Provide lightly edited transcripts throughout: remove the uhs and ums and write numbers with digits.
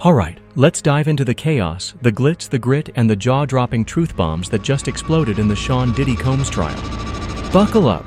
Alright, let's dive into the chaos, the glitz, the grit, and the jaw-dropping truth bombs that just exploded in the Sean Diddy Combs trial. Buckle up,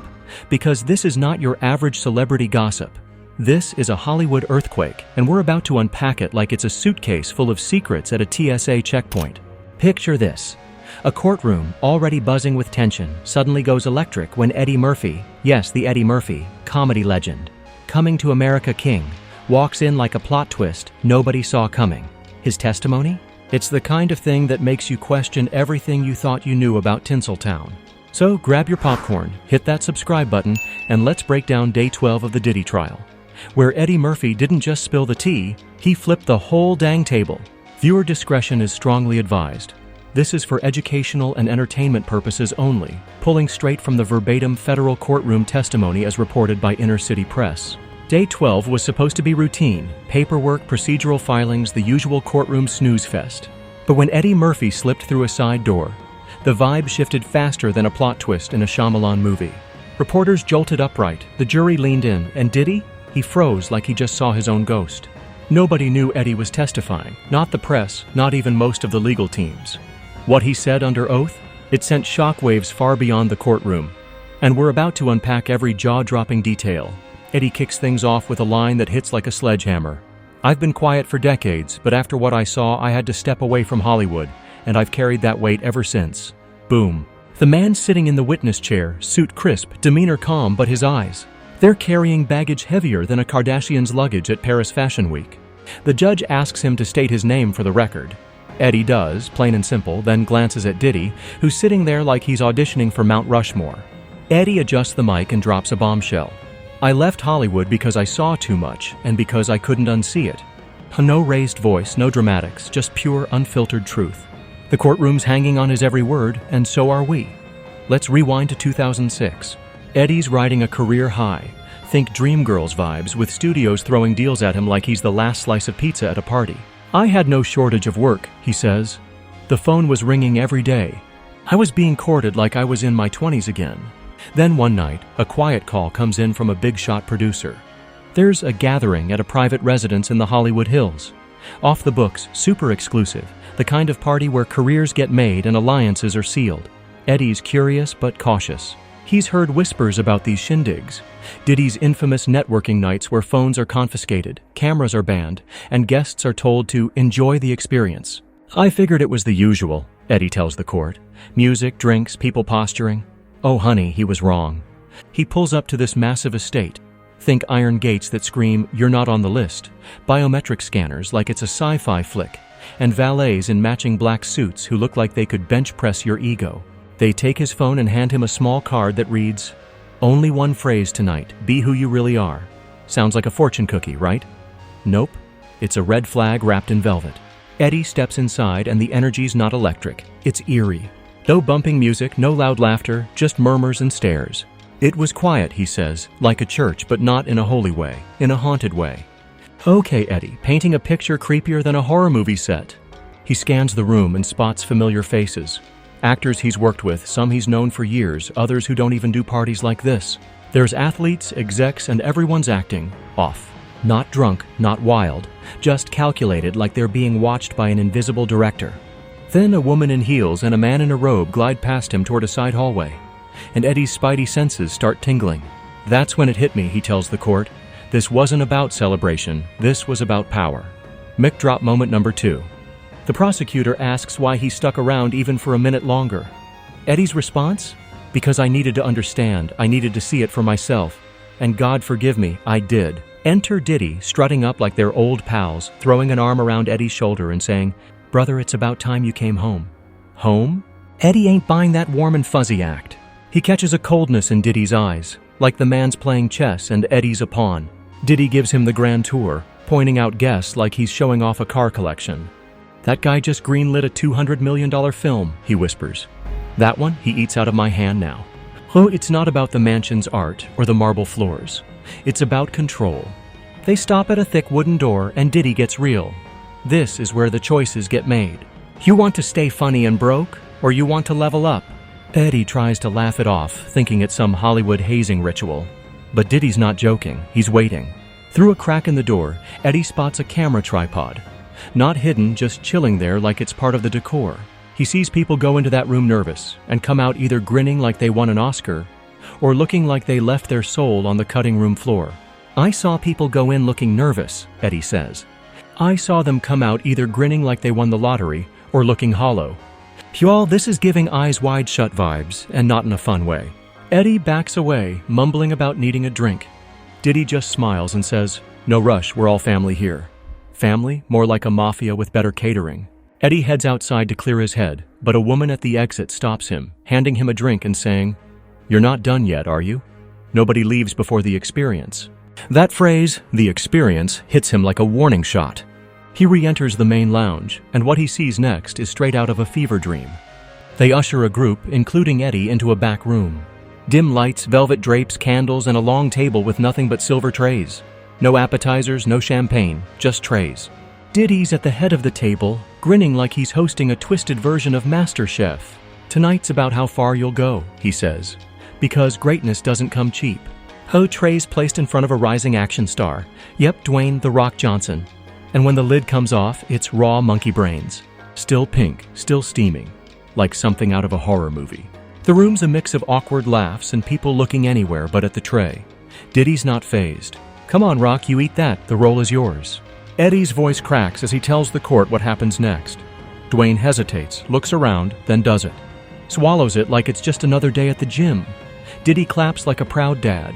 because this is not your average celebrity gossip. This is a Hollywood earthquake, and we're about to unpack it like it's a suitcase full of secrets at a TSA checkpoint. Picture this. A courtroom, already buzzing with tension, suddenly goes electric when Eddie Murphy, yes, the Eddie Murphy, comedy legend, Coming to America King, walks in like a plot twist nobody saw coming. His testimony? It's the kind of thing that makes you question everything you thought you knew about Tinseltown. So grab your popcorn, hit that subscribe button, and let's break down day 12 of the Diddy trial, where Eddie Murphy didn't just spill the tea, he flipped the whole dang table. Viewer discretion is strongly advised. This is for educational and entertainment purposes only, pulling straight from the verbatim federal courtroom testimony as reported by Inner City Press. Day 12 was supposed to be routine, paperwork, procedural filings, the usual courtroom snooze fest. But when Eddie Murphy slipped through a side door, the vibe shifted faster than a plot twist in a Shyamalan movie. Reporters jolted upright, the jury leaned in, and Diddy? He froze like he just saw his own ghost. Nobody knew Eddie was testifying, not the press, not even most of the legal teams. What he said under oath? It sent shockwaves far beyond the courtroom. And we're about to unpack every jaw-dropping detail. Eddie kicks things off with a line that hits like a sledgehammer. I've been quiet for decades, but after what I saw, I had to step away from Hollywood, and I've carried that weight ever since. Boom. The man sitting in the witness chair, suit crisp, demeanor calm, but his eyes. They're carrying baggage heavier than a Kardashian's luggage at Paris Fashion Week. The judge asks him to state his name for the record. Eddie does, plain and simple, then glances at Diddy, who's sitting there like he's auditioning for Mount Rushmore. Eddie adjusts the mic and drops a bombshell. I left Hollywood because I saw too much, and because I couldn't unsee it. No raised voice, no dramatics, just pure, unfiltered truth. The courtroom's hanging on his every word, and so are we. Let's rewind to 2006. Eddie's riding a career high. Think Dreamgirls vibes, with studios throwing deals at him like he's the last slice of pizza at a party. I had no shortage of work, he says. The phone was ringing every day. I was being courted like I was in my 20s again. Then one night, a quiet call comes in from a big-shot producer. There's a gathering at a private residence in the Hollywood Hills. Off the books, super exclusive, the kind of party where careers get made and alliances are sealed. Eddie's curious but cautious. He's heard whispers about these shindigs. Diddy's infamous networking nights where phones are confiscated, cameras are banned, and guests are told to enjoy the experience. I figured it was the usual, Eddie tells the court. Music, drinks, people posturing. Oh honey, he was wrong. He pulls up to this massive estate. Think iron gates that scream, "You're not on the list," biometric scanners like it's a sci-fi flick, and valets in matching black suits who look like they could bench press your ego. They take his phone and hand him a small card that reads, "Only one phrase tonight, be who you really are." Sounds like a fortune cookie, right? Nope. It's a red flag wrapped in velvet. Eddie steps inside and the energy's not electric. It's eerie. No bumping music, no loud laughter, just murmurs and stares. It was quiet, he says, like a church, but not in a holy way, in a haunted way. Okay, Eddie, painting a picture creepier than a horror movie set. He scans the room and spots familiar faces. Actors he's worked with, some he's known for years, others who don't even do parties like this. There's athletes, execs, and everyone's acting off. Not drunk, not wild, just calculated like they're being watched by an invisible director. Then a woman in heels and a man in a robe glide past him toward a side hallway, and Eddie's spidey senses start tingling. That's when it hit me, he tells the court. This wasn't about celebration, this was about power. Mic drop moment number 2. The prosecutor asks why he stuck around even for a minute longer. Eddie's response? Because I needed to understand, I needed to see it for myself. And God forgive me, I did. Enter Diddy, strutting up like they're old pals, throwing an arm around Eddie's shoulder and saying, "Brother, it's about time you came home." Home? Eddie ain't buying that warm and fuzzy act. He catches a coldness in Diddy's eyes, like the man's playing chess and Eddie's a pawn. Diddy gives him the grand tour, pointing out guests like he's showing off a car collection. "That guy just greenlit a $200 million film," he whispers. "That one, he eats out of my hand now." Oh, it's not about the mansion's art or the marble floors. It's about control. They stop at a thick wooden door and Diddy gets real. This is where the choices get made. You want to stay funny and broke, or you want to level up? Eddie tries to laugh it off, thinking it's some Hollywood hazing ritual. But Diddy's not joking, he's waiting. Through a crack in the door, Eddie spots a camera tripod. Not hidden, just chilling there like it's part of the decor. He sees people go into that room nervous and come out either grinning like they won an Oscar or looking like they left their soul on the cutting room floor. I saw people go in looking nervous, Eddie says. I saw them come out either grinning like they won the lottery or looking hollow. Y'all, this is giving eyes wide shut vibes, and not in a fun way. Eddie backs away, mumbling about needing a drink. Diddy just smiles and says, "No rush, we're all family here." Family? More like a mafia with better catering. Eddie heads outside to clear his head, but a woman at the exit stops him, handing him a drink and saying, "You're not done yet, are you?" Nobody leaves before the experience. That phrase, the experience, hits him like a warning shot. He re-enters the main lounge, and what he sees next is straight out of a fever dream. They usher a group, including Eddie, into a back room. Dim lights, velvet drapes, candles, and a long table with nothing but silver trays. No appetizers, no champagne, just trays. Diddy's at the head of the table, grinning like he's hosting a twisted version of MasterChef. "Tonight's about how far you'll go," he says, "because greatness doesn't come cheap." Trays placed in front of a rising action star. Yep, Dwayne "The Rock" Johnson. And when the lid comes off, it's raw monkey brains. Still pink, still steaming, like something out of a horror movie. The room's a mix of awkward laughs and people looking anywhere but at the tray. Diddy's not fazed. "Come on, Rock, you eat that, the roll is yours." Eddie's voice cracks as he tells the court what happens next. Dwayne hesitates, looks around, then does it. Swallows it like it's just another day at the gym. Diddy claps like a proud dad.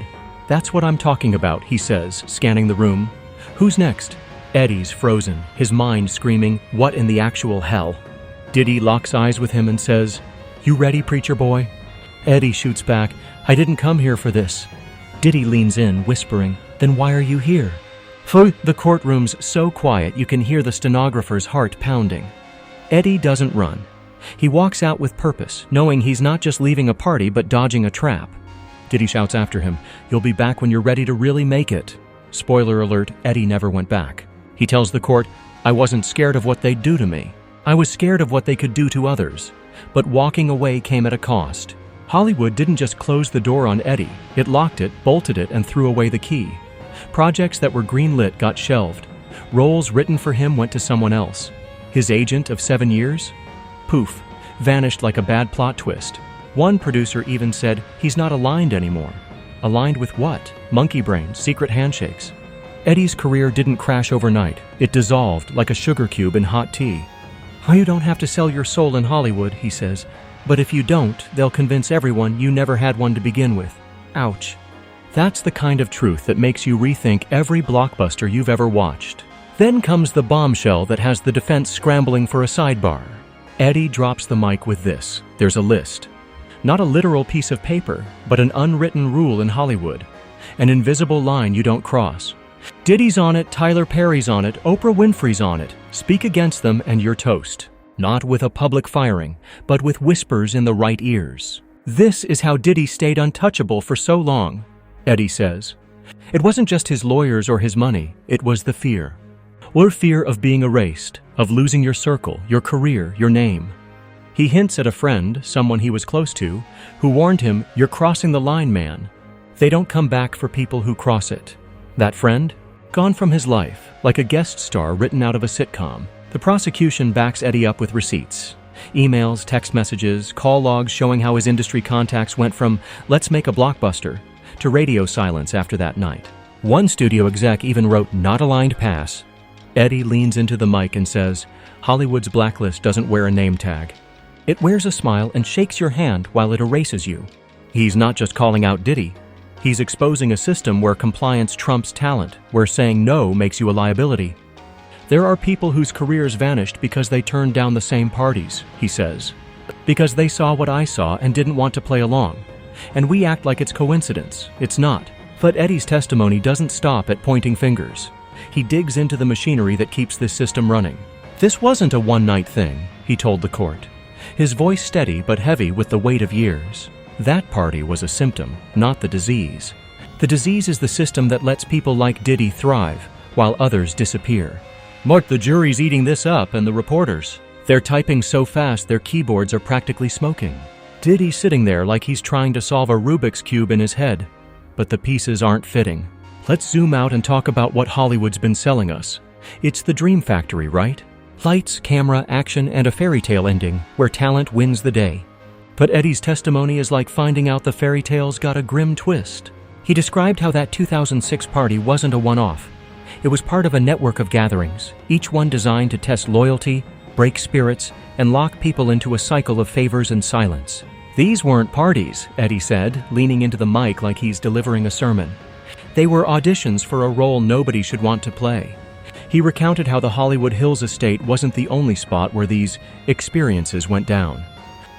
"That's what I'm talking about," he says, scanning the room. "Who's next?" Eddie's frozen, his mind screaming, "What in the actual hell?" Diddy locks eyes with him and says, "You ready, preacher boy?" Eddie shoots back, "I didn't come here for this." Diddy leans in, whispering, "Then why are you here?" The courtroom's so quiet you can hear the stenographer's heart pounding. Eddie doesn't run. He walks out with purpose, knowing he's not just leaving a party but dodging a trap. Diddy shouts after him, "You'll be back when you're ready to really make it." Spoiler alert, Eddie never went back. He tells the court, "I wasn't scared of what they'd do to me. I was scared of what they could do to others. But walking away came at a cost." Hollywood didn't just close the door on Eddie. It locked it, bolted it, and threw away the key. Projects that were greenlit got shelved. Roles written for him went to someone else. His agent of 7 years? Poof, vanished like a bad plot twist. One producer even said he's not aligned anymore. Aligned with what? Monkey brains, secret handshakes. Eddie's career didn't crash overnight. It dissolved like a sugar cube in hot tea. "You don't have to sell your soul in Hollywood," he says. "But if you don't, they'll convince everyone you never had one to begin with." Ouch. That's the kind of truth that makes you rethink every blockbuster you've ever watched. Then comes the bombshell that has the defense scrambling for a sidebar. Eddie drops the mic with this. There's a list. Not a literal piece of paper, but an unwritten rule in Hollywood. An invisible line you don't cross. Diddy's on it, Tyler Perry's on it, Oprah Winfrey's on it. Speak against them and you're toast. Not with a public firing, but with whispers in the right ears. This is how Diddy stayed untouchable for so long, Eddie says. It wasn't just his lawyers or his money, it was the fear. Or fear of being erased, of losing your circle, your career, your name. He hints at a friend, someone he was close to, who warned him, "You're crossing the line, man." They don't come back for people who cross it. That friend? Gone from his life, like a guest star written out of a sitcom. The prosecution backs Eddie up with receipts. Emails, text messages, call logs showing how his industry contacts went from "let's make a blockbuster" to radio silence after that night. One studio exec even wrote "not aligned pass." Eddie leans into the mic and says, "Hollywood's blacklist doesn't wear a name tag. It wears a smile and shakes your hand while it erases you." He's not just calling out Diddy. He's exposing a system where compliance trumps talent, where saying no makes you a liability. There are people whose careers vanished because they turned down the same parties, he says. Because they saw what I saw and didn't want to play along. And we act like it's coincidence. It's not. But Eddie's testimony doesn't stop at pointing fingers. He digs into the machinery that keeps this system running. This wasn't a one-night thing, he told the court. His voice steady but heavy with the weight of years. That party was a symptom, not the disease. The disease is the system that lets people like Diddy thrive, while others disappear. Mark, the jury's eating this up, and the reporters. They're typing so fast their keyboards are practically smoking. Diddy's sitting there like he's trying to solve a Rubik's Cube in his head. But the pieces aren't fitting. Let's zoom out and talk about what Hollywood's been selling us. It's the dream factory, right? Lights, camera, action, and a fairy tale ending where talent wins the day. But Eddie's testimony is like finding out the fairy tale's got a grim twist. He described how that 2006 party wasn't a one-off. It was part of a network of gatherings, each one designed to test loyalty, break spirits, and lock people into a cycle of favors and silence. These weren't parties, Eddie said, leaning into the mic like he's delivering a sermon. They were auditions for a role nobody should want to play. He recounted how the Hollywood Hills estate wasn't the only spot where these experiences went down.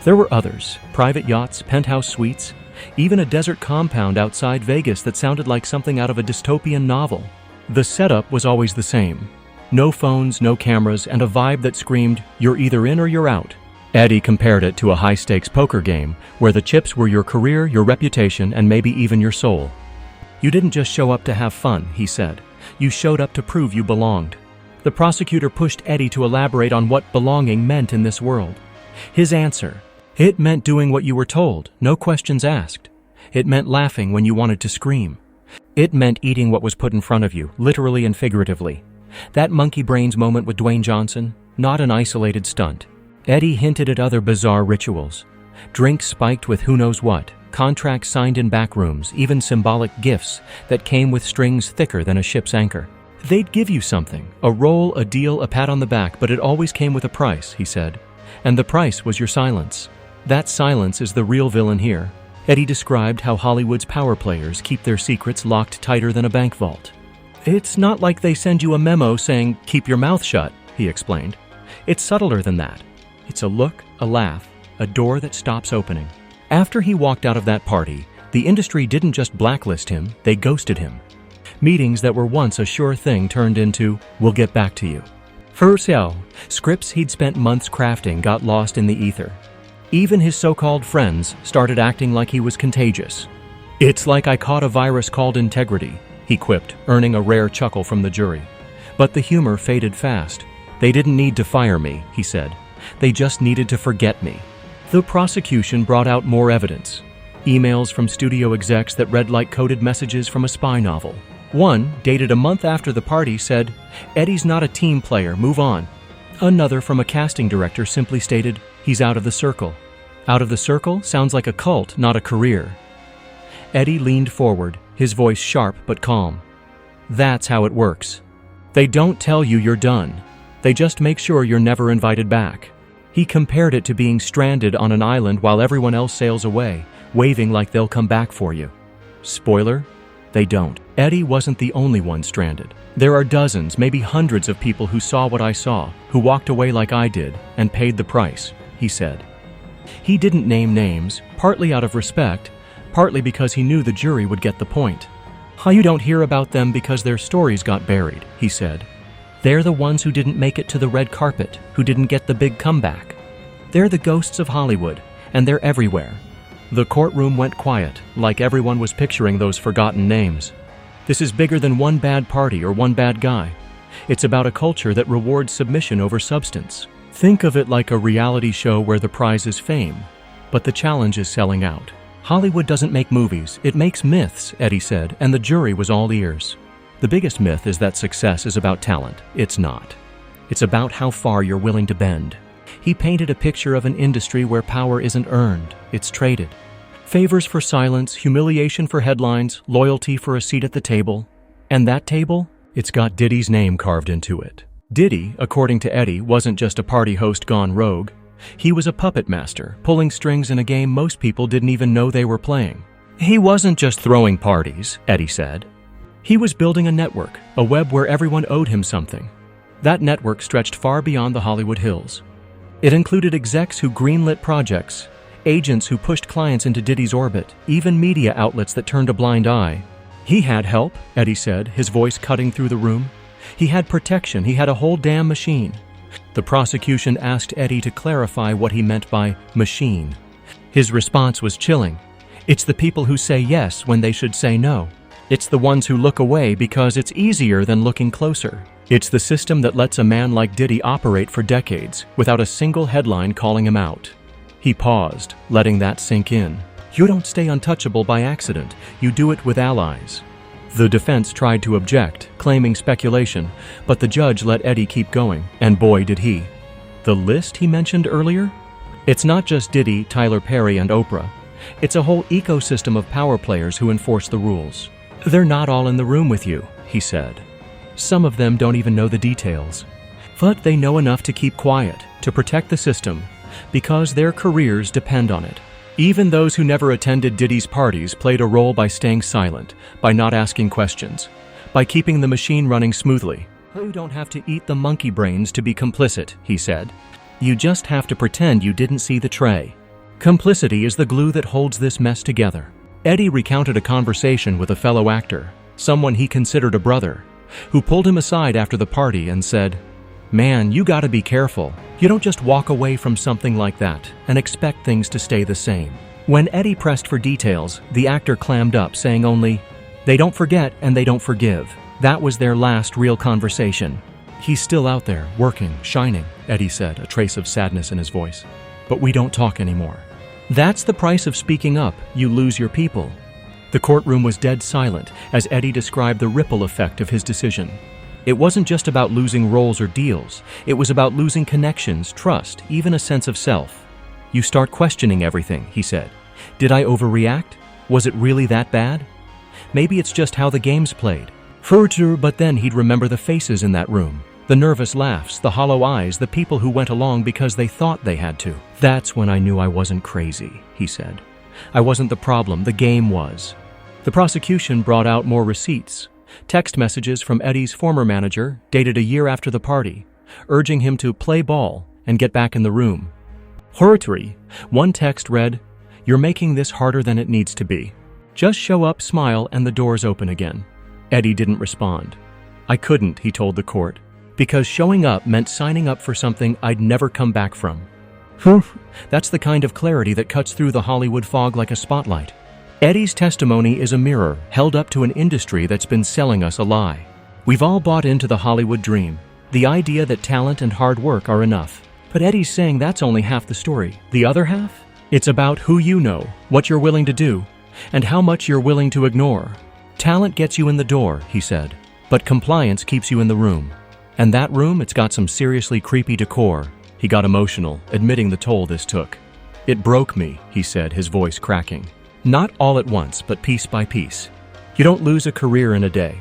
There were others, private yachts, penthouse suites, even a desert compound outside Vegas that sounded like something out of a dystopian novel. The setup was always the same. No phones, no cameras, and a vibe that screamed, "You're either in or you're out." Eddie compared it to a high-stakes poker game where the chips were your career, your reputation, and maybe even your soul. "You didn't just show up to have fun," he said. "You showed up to prove you belonged." The prosecutor pushed Eddie to elaborate on what belonging meant in this world. His answer: "It meant doing what you were told, no questions asked. It meant laughing when you wanted to scream. It meant eating what was put in front of you, literally and figuratively. That monkey brains moment with Dwayne Johnson, not an isolated stunt." Eddie hinted at other bizarre rituals. Drinks spiked with who knows what, contracts signed in back rooms, even symbolic gifts that came with strings thicker than a ship's anchor. "They'd give you something, a role, a deal, a pat on the back, but it always came with a price," he said. "And the price was your silence. That silence is the real villain here." Eddie described how Hollywood's power players keep their secrets locked tighter than a bank vault. "It's not like they send you a memo saying, 'Keep your mouth shut,'" he explained. "It's subtler than that. It's a look, a laugh, a door that stops opening." After he walked out of that party, the industry didn't just blacklist him, they ghosted him. Meetings that were once a sure thing turned into, "We'll get back to you." For sale, scripts he'd spent months crafting got lost in the ether. Even his so-called friends started acting like he was contagious. "It's like I caught a virus called integrity," he quipped, earning a rare chuckle from the jury. But the humor faded fast. "They didn't need to fire me," he said. "They just needed to forget me." The prosecution brought out more evidence. Emails from studio execs that read like coded messages from a spy novel. One, dated a month after the party, said, "Eddie's not a team player, move on." Another from a casting director simply stated, "He's out of the circle." Out of the circle sounds like a cult, not a career. Eddie leaned forward, his voice sharp but calm. "That's how it works. They don't tell you you're done. They just make sure you're never invited back." He compared it to being stranded on an island while everyone else sails away, waving like they'll come back for you. Spoiler: they don't. Eddie wasn't the only one stranded. There are dozens, maybe hundreds of people who saw what I saw, who walked away like I did, and paid the price, he said. He didn't name names, partly out of respect, partly because he knew the jury would get the point. "You don't hear about them because their stories got buried," he said. "They're the ones who didn't make it to the red carpet, who didn't get the big comeback. They're the ghosts of Hollywood, and they're everywhere." The courtroom went quiet, like everyone was picturing those forgotten names. This is bigger than one bad party or one bad guy. It's about a culture that rewards submission over substance. Think of it like a reality show where the prize is fame, but the challenge is selling out. "Hollywood doesn't make movies, it makes myths," Eddie said, and the jury was all ears. The biggest myth is that success is about talent. It's not. It's about how far you're willing to bend. He painted a picture of an industry where power isn't earned, it's traded. Favors for silence, humiliation for headlines, loyalty for a seat at the table. And that table? It's got Diddy's name carved into it. Diddy, according to Eddie, wasn't just a party host gone rogue. He was a puppet master, pulling strings in a game most people didn't even know they were playing. He wasn't just throwing parties, Eddie said. He was building a network, a web where everyone owed him something. That network stretched far beyond the Hollywood Hills. It included execs who greenlit projects, agents who pushed clients into Diddy's orbit, even media outlets that turned a blind eye. He had help, Eddie said, his voice cutting through the room. He had protection, he had a whole damn machine. The prosecution asked Eddie to clarify what he meant by machine. His response was chilling. It's the people who say yes when they should say no. It's the ones who look away because it's easier than looking closer. It's the system that lets a man like Diddy operate for decades without a single headline calling him out. He paused, letting that sink in. You don't stay untouchable by accident. You do it with allies. The defense tried to object, claiming speculation, but the judge let Eddie keep going, and boy did he. The list he mentioned earlier? It's not just Diddy, Tyler Perry, and Oprah. It's a whole ecosystem of power players who enforce the rules. They're not all in the room with you, he said. Some of them don't even know the details. But they know enough to keep quiet, to protect the system, because their careers depend on it. Even those who never attended Diddy's parties played a role by staying silent, by not asking questions, by keeping the machine running smoothly. You don't have to eat the monkey brains to be complicit, he said. You just have to pretend you didn't see the tray. Complicity is the glue that holds this mess together. Eddie recounted a conversation with a fellow actor, someone he considered a brother, who pulled him aside after the party and said, "Man, you gotta be careful. You don't just walk away from something like that and expect things to stay the same." When Eddie pressed for details, the actor clammed up, saying only, "They don't forget and they don't forgive. That was their last real conversation." "He's still out there, working, shining," Eddie said, a trace of sadness in his voice. "But we don't talk anymore." That's the price of speaking up. You lose your people. The courtroom was dead silent as Eddie described the ripple effect of his decision. It wasn't just about losing roles or deals. It was about losing connections, trust, even a sense of self. "You start questioning everything," he said. "Did I overreact? Was it really that bad? Maybe it's just how the game's played." But then he'd remember the faces in that room. The nervous laughs, the hollow eyes, the people who went along because they thought they had to. "That's when I knew I wasn't crazy," he said. "I wasn't the problem, the game was." The prosecution brought out more receipts. Text messages from Eddie's former manager, dated a year after the party, urging him to play ball and get back in the room. Horatory. One text read, "You're making this harder than it needs to be. Just show up, smile, and the door's open again." Eddie didn't respond. "I couldn't," he told the court, "because showing up meant signing up for something I'd never come back from." That's the kind of clarity that cuts through the Hollywood fog like a spotlight. Eddie's testimony is a mirror held up to an industry that's been selling us a lie. We've all bought into the Hollywood dream, the idea that talent and hard work are enough. But Eddie's saying that's only half the story. The other half? It's about who you know, what you're willing to do, and how much you're willing to ignore. Talent gets you in the door, he said, but compliance keeps you in the room. And that room, it's got some seriously creepy decor. He got emotional, admitting the toll this took. "It broke me," he said, his voice cracking. "Not all at once, but piece by piece. You don't lose a career in a day.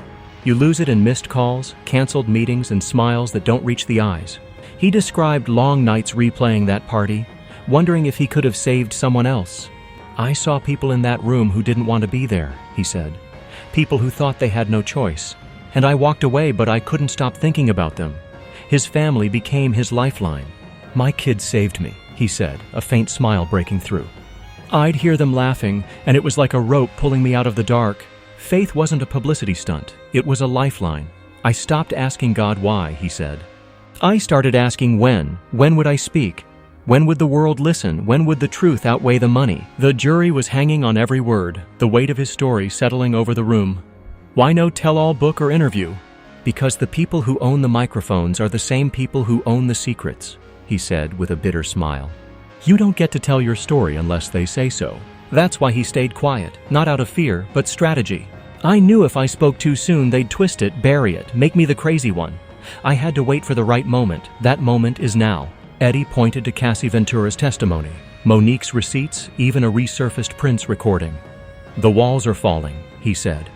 You lose it in missed calls, canceled meetings, and smiles that don't reach the eyes." He described long nights replaying that party, wondering if he could have saved someone else. "I saw people in that room who didn't want to be there," he said. "People who thought they had no choice. And I walked away, but I couldn't stop thinking about them. His family became his lifeline. My kids saved me," he said, a faint smile breaking through. "I'd hear them laughing, and it was like a rope pulling me out of the dark. Faith wasn't a publicity stunt. It was a lifeline. I stopped asking God why," he said. "I started asking when. When would I speak? When would the world listen? When would the truth outweigh the money?" The jury was hanging on every word, the weight of his story settling over the room. Why no tell-all book or interview? Because the people who own the microphones are the same people who own the secrets, he said with a bitter smile. You don't get to tell your story unless they say so. That's why he stayed quiet, not out of fear, but strategy. "I knew if I spoke too soon, they'd twist it, bury it, make me the crazy one. I had to wait for the right moment. That moment is now." Eddie pointed to Cassie Ventura's testimony, Monique's receipts, even a resurfaced Prince recording. "The walls are falling," he said.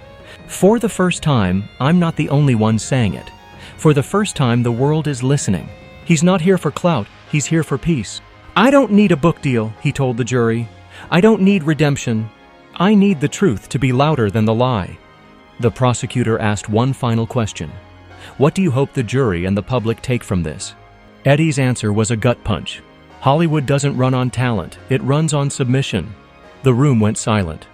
"For the first time, I'm not the only one saying it. For the first time, the world is listening. He's not here for clout, he's here for peace. I don't need a book deal," he told the jury. "I don't need redemption. I need the truth to be louder than the lie." The prosecutor asked one final question. "What do you hope the jury and the public take from this?" Eddie's answer was a gut punch. "Hollywood doesn't run on talent, it runs on submission." The room went silent.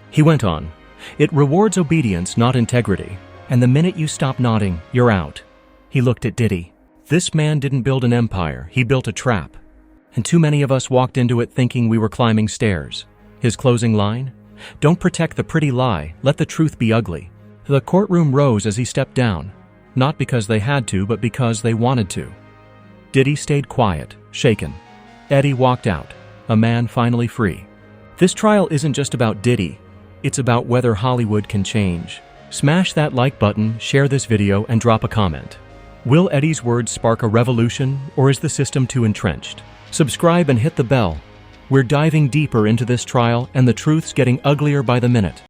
He went on. "It rewards obedience, not integrity. And the minute you stop nodding, you're out." He looked at Diddy. This man didn't build an empire, he built a trap. And too many of us walked into it thinking we were climbing stairs. His closing line? "Don't protect the pretty lie, let the truth be ugly." The courtroom rose as he stepped down, not because they had to, but because they wanted to. Diddy stayed quiet, shaken. Eddie walked out, a man finally free. This trial isn't just about Diddy. It's about whether Hollywood can change. Smash that like button, share this video, and drop a comment. Will Eddie's words spark a revolution, or is the system too entrenched? Subscribe and hit the bell. We're diving deeper into this trial, and the truth's getting uglier by the minute.